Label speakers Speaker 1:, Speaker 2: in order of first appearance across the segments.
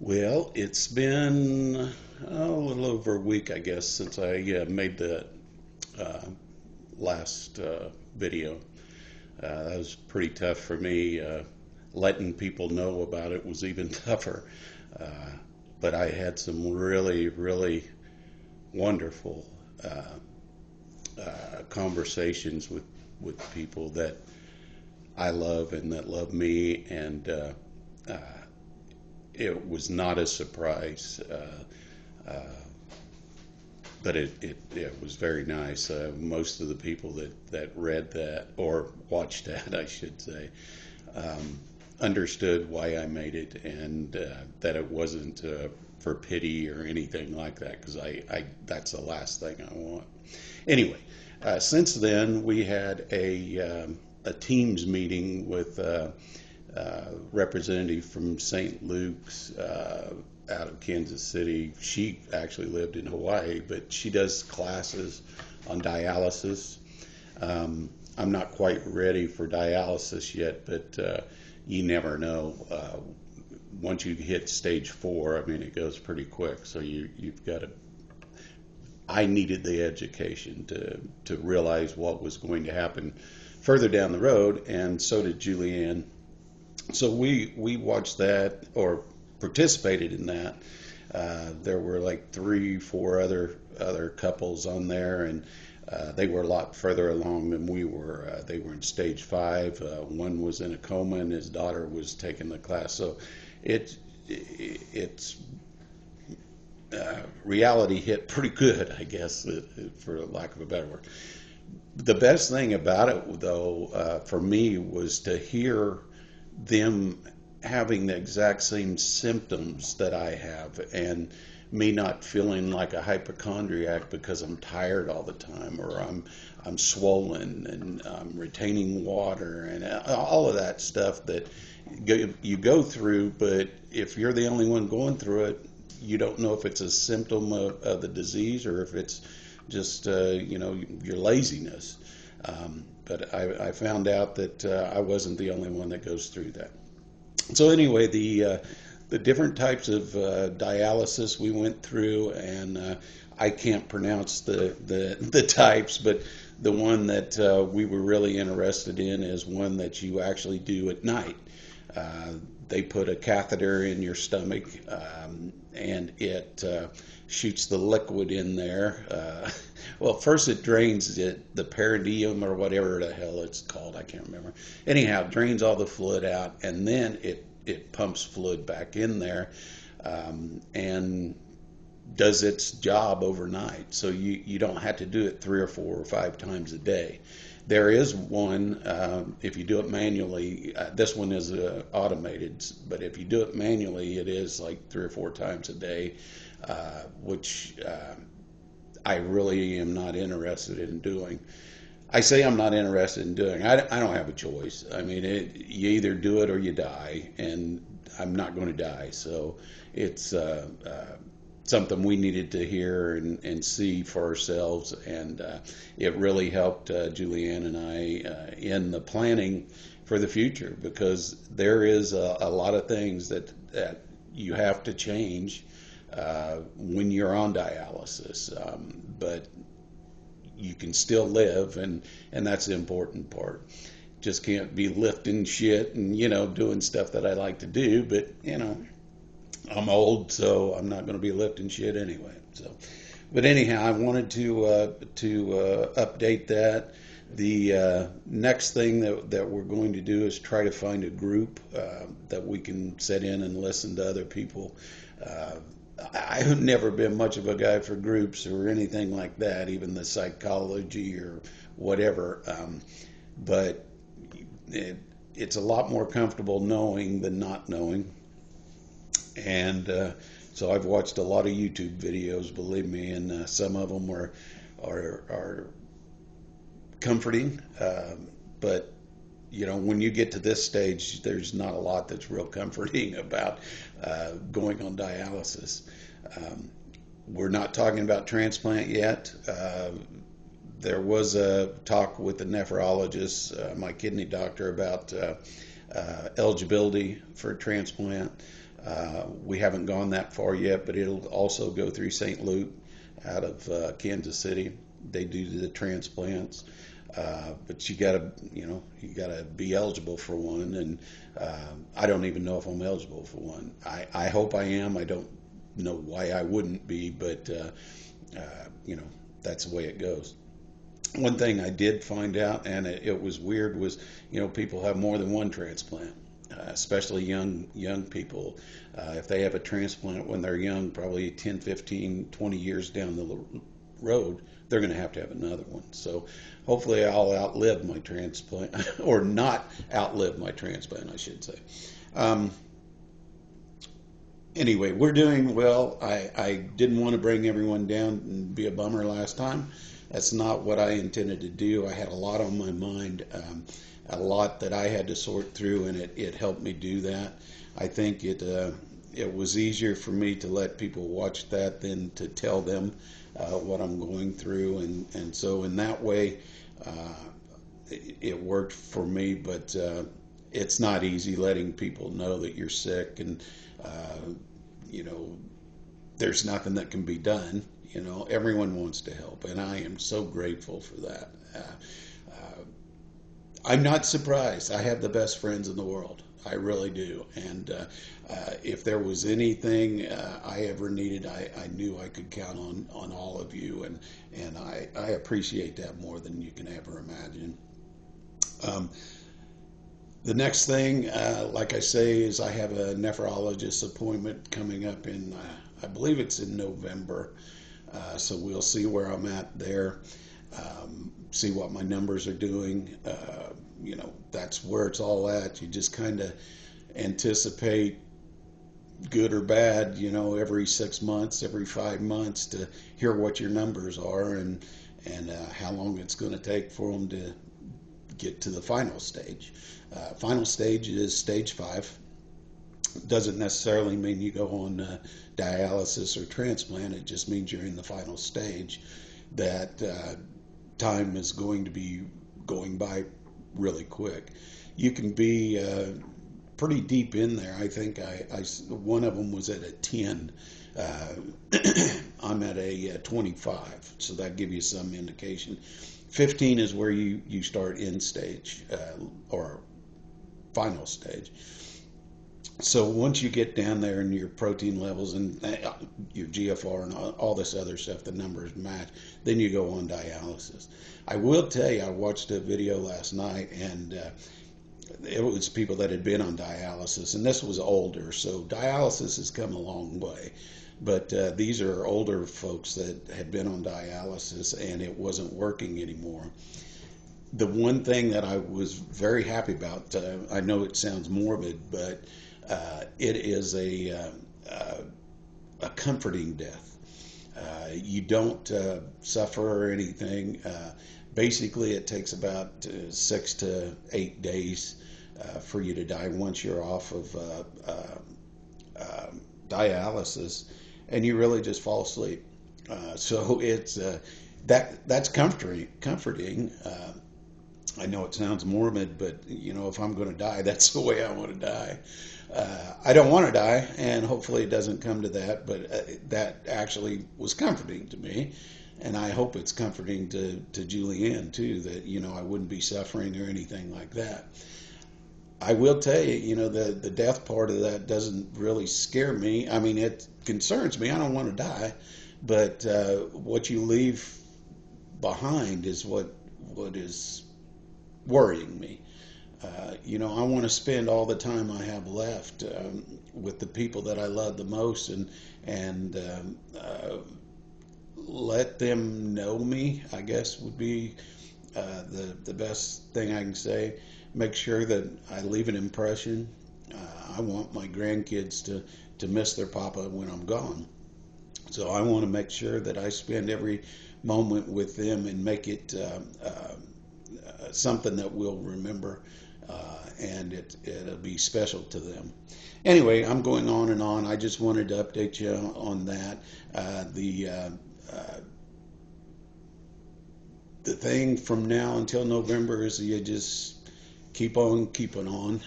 Speaker 1: Well, it's been a little over a week, I guess, since I made the uh, last video. That was pretty tough for me. Letting people know about it was even tougher. Uh, but I had some really, really wonderful conversations with people that I love and that love me, and uh, it was not a surprise. But it was very nice. Most of the people that read that or watched that, I should say, um, understood why I made it, and that it wasn't for pity or anything like that, because that's the last thing I want. Anyway, since then we had a Teams meeting with representative from St. Luke's out of Kansas City. She actually lived in Hawaii, but she does classes on dialysis. I'm not quite ready for dialysis yet, but you never know. Once you hit stage 4, I mean, it goes pretty quick. So you've got to. I needed the education to realize what was going to happen further down the road, and so did Julianne. So we watched that or participated in that. There were like 3, 4 other couples on there, and they were a lot further along than we were. They were in stage 5. One was in a coma, and his daughter was taking the class. So it's reality hit pretty good, I guess, for lack of a better word. The best thing about it, though, for me, was to hear them having the exact same symptoms that I have, and me not feeling like a hypochondriac because I'm tired all the time, or I'm swollen and I'm retaining water and all of that stuff that you go through. But if you're the only one going through it, you don't know if it's a symptom of the disease or if it's just your laziness. But I found out that I wasn't the only one that goes through that. So anyway, the different types of dialysis we went through, and I can't pronounce the types, but the one that we were really interested in is one that you actually do at night. They put a catheter in your stomach, and it shoots the liquid in there. Well, first it drains the perineum or whatever the hell it's called. I can't remember. Anyhow, it drains all the fluid out, and then it pumps fluid back in there, and does its job overnight. So you don't have to do it 3 or 4 or 5 times a day. There is one, if you do it manually, this one is automated, but if you do it manually, it is like 3 or 4 times a day, which I really am not interested in doing. I say I'm not interested in doing. I don't have a choice. I mean, you either do it or you die, and I'm not going to die. So it's something we needed to hear and see for ourselves, and it really helped Julianne and I in the planning for the future, because there is a lot of things that you have to change when you're on dialysis, but you can still live, and that's the important part. Just can't be lifting shit and doing stuff that I like to do, but I'm old, so I'm not going to be lifting shit anyway. So, but anyhow, I wanted to update that. The next thing that we're going to do is try to find a group that we can sit in and listen to other people. I've never been much of a guy for groups or anything like that, even the psychology or whatever. But it's a lot more comfortable knowing than not knowing. And so I've watched a lot of YouTube videos, believe me, and some of them are comforting. But when you get to this stage, there's not a lot that's real comforting about going on dialysis. We're not talking about transplant yet. There was a talk with the nephrologist, my kidney doctor, about eligibility for transplant. We haven't gone that far yet, but it'll also go through St. Luke out of Kansas City. They do the transplants. But you gotta be eligible for one, and I don't even know if I'm eligible for one. I hope I am. I don't know why I wouldn't be, but that's the way it goes. One thing I did find out, and it was weird, was people have more than one transplant, especially young people. If they have a transplant when they're young, probably 10, 15, 20 years down the road, they're going to have another one. So hopefully I'll outlive my transplant, or not outlive my transplant, I should say. Um, anyway, we're doing well. I didn't want to bring everyone down and be a bummer last time. That's not what I intended to do. I had a lot on my mind, a lot that I had to sort through, and it helped me do that. I think it was easier for me to let people watch that than to tell them what I'm going through, and so in that way, it worked for me. But it's not easy letting people know that you're sick, and you know there's nothing that can be done. Everyone wants to help, and I am so grateful for that. I'm not surprised. I have the best friends in the world. I really do. And if there was anything I ever needed, I knew I could count on all of you, and I appreciate that more than you can ever imagine. Um, the next thing, like I say, is I have a nephrologist appointment coming up in, I believe it's in November. So we'll see where I'm at there, see what my numbers are doing. That's where it's all at. You just kind of anticipate good or bad, every 6 months, every 5 months, to hear what your numbers are, and how long it's going to take for them to get to the final stage. Final stage is stage 5. Doesn't necessarily mean you go on dialysis or transplant. It just means you're in the final stage. That time is going to be going by really quick. You can be pretty deep in there. I think one of them was at a 10. I'm at a 25, so that gives you some indication. 15 is where you start end stage, or final stage. So once you get down there and your protein levels and your GFR and all this other stuff, the numbers match, then you go on dialysis. I will tell you, I watched a video last night, and it was people that had been on dialysis, and this was older, so dialysis has come a long way. But these are older folks that had been on dialysis, and it wasn't working anymore. The one thing that I was very happy about, I know it sounds morbid, but it is a comforting death. You don't suffer or anything. Basically, it takes about 6 to 8 days for you to die once you're off of dialysis, and you really just fall asleep. So it's that's comforting. I know it sounds morbid, but if I'm going to die, that's the way I want to die. I don't want to die, and hopefully it doesn't come to that, but that actually was comforting to me, and I hope it's comforting to Julianne too, that I wouldn't be suffering or anything like that. I will tell you, the death part of that doesn't really scare me. I mean, it concerns me. I don't want to die, but what you leave behind is what is worrying me. I want to spend all the time I have left with the people that I love the most, and let them know me, I guess, would be the best thing I can say. Make sure that I leave an impression. I want my grandkids to miss their papa when I'm gone. So I want to make sure that I spend every moment with them and make it something that we'll remember, and it'll be special to them. Anyway, I'm going on and on. I just wanted to update you on that. The thing from now until November is you just keep on keeping on.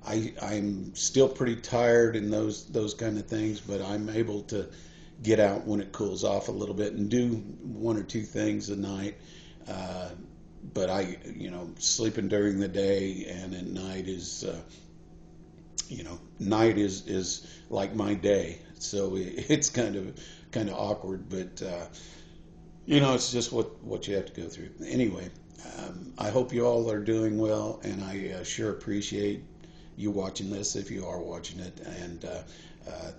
Speaker 1: I'm still pretty tired and those kind of things, but I'm able to get out when it cools off a little bit and do one or two things a night. Uh, but sleeping during the day and at night is, night is like my day. So it's kind of awkward, but it's just what you have to go through. Anyway, I hope you all are doing well, and I sure appreciate you watching this if you are watching it, and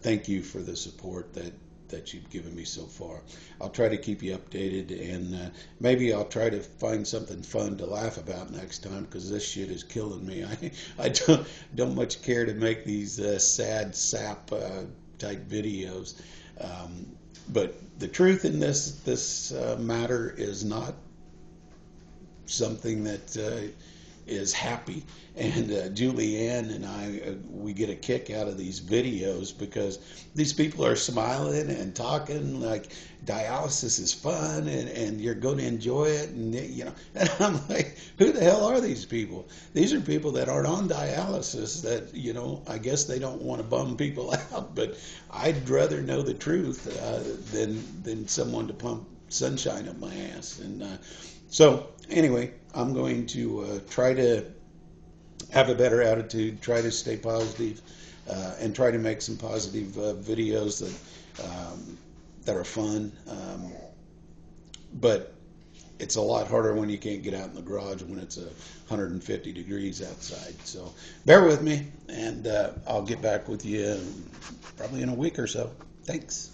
Speaker 1: thank you for the support that you've given me so far. I'll try to keep you updated, and maybe I'll try to find something fun to laugh about next time, because this shit is killing me. I don't much care to make these sad sap type videos, but the truth in this matter is not something that is happy. And Julianne and I, we get a kick out of these videos because these people are smiling and talking like dialysis is fun and you're going to enjoy it. And, and I'm like, who the hell are these people? These are people that aren't on dialysis that, I guess they don't want to bum people out. But I'd rather know the truth than someone to pump sunshine up my ass. And so anyway, I'm going to try to have a better attitude, try to stay positive, and try to make some positive videos that are fun. But it's a lot harder when you can't get out in the garage when it's 150 degrees outside. So bear with me, and I'll get back with you probably in a week or so. Thanks.